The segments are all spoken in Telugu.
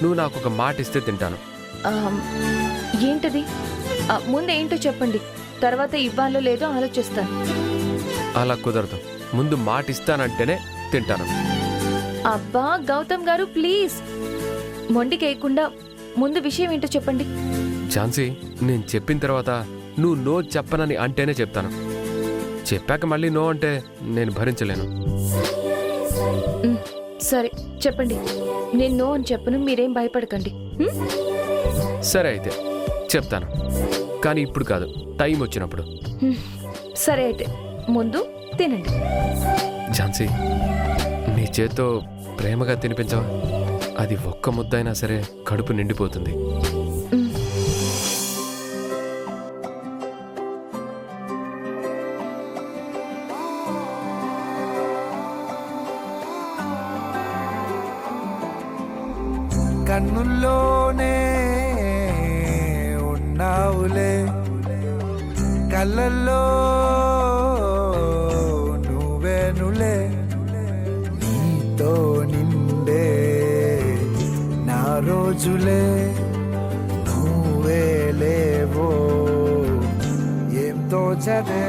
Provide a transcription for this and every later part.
నువ్వు నాకు ఒక మాట ఇస్తే తింటాను. ఏంటది? ముందు ఏంటో చెప్పండి, తర్వాత ఇవ్వాలో లేదో ఆలోచిస్తాను. అలా కుదరదు, ముందు మాట ఇస్తానంటేనే తింటాను. అబ్బా గౌతమ్ గారు ప్లీజ్, మొండికేయకుండా ముందు విషయం ఏంటో చెప్పండి. ఝాన్సీ, నేను చెప్పిన తర్వాత నువ్వు నో చెప్పనని అంటేనే చెప్తాను. చెప్పాక మళ్ళీ నో అంటే నేను భరించలేను. సరే చెప్పండి, నేను నో అని చెప్పను, మీరేం భయపడకండి. సరే అయితే చెప్తాను, కానీ ఇప్పుడు కాదు, టైం వచ్చినప్పుడు. సరే అయితే ముందు తినండి. ఝాన్సీ, నీ చేత్తో ప్రేమగా తినిపించవా? అది ఒక్క ముద్దైనా సరే కడుపు నిండిపోతుంది. కన్నుల్లోనే ఉన్నావులే, కళ్ళల్లో నువ్వేనులే, నీతో నిండే నా రోజులే, నువ్వే లేవో ఏం తోచదే.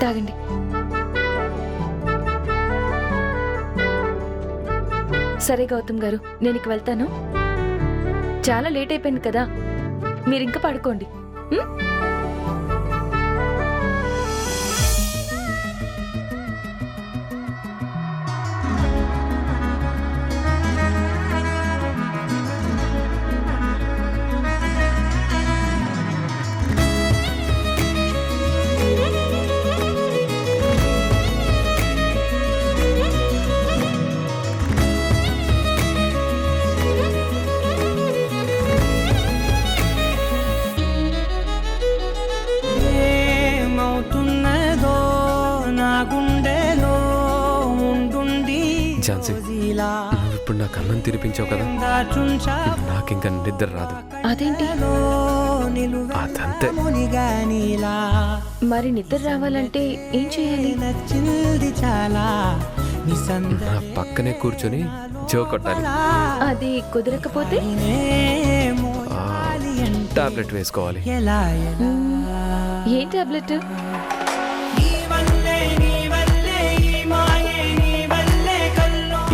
తాగండి. సరే గౌతమ్ గారు, నేను ఇక వెళ్తాను. చాలా లేట్ అయిపోయింది కదా, మీరు ఇంకా పడుకోండి. ఝాన్సీ, నువ్వు ఇప్పుడు నాకు అన్నం తినిపించావు కదా, నాకింకా నిద్ర రాదు. అదేంటి? అదంతే. మరి నిద్ర రావాలంటే ఏం చేయాలి? నా పక్కనే కూర్చొని జో కొట్టాలి. అది కుదరకపోతే టాబ్లెట్ వేసుకోవాలి. ఏ టాబ్లెట్?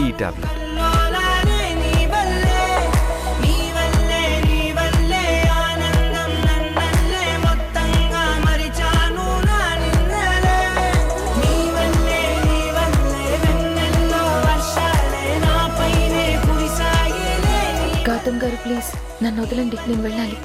ఈ టాబ్లెట్. గౌతమ్ గారు ప్లీజ్ నన్ను వదలండి, నేను వెళ్ళాలి.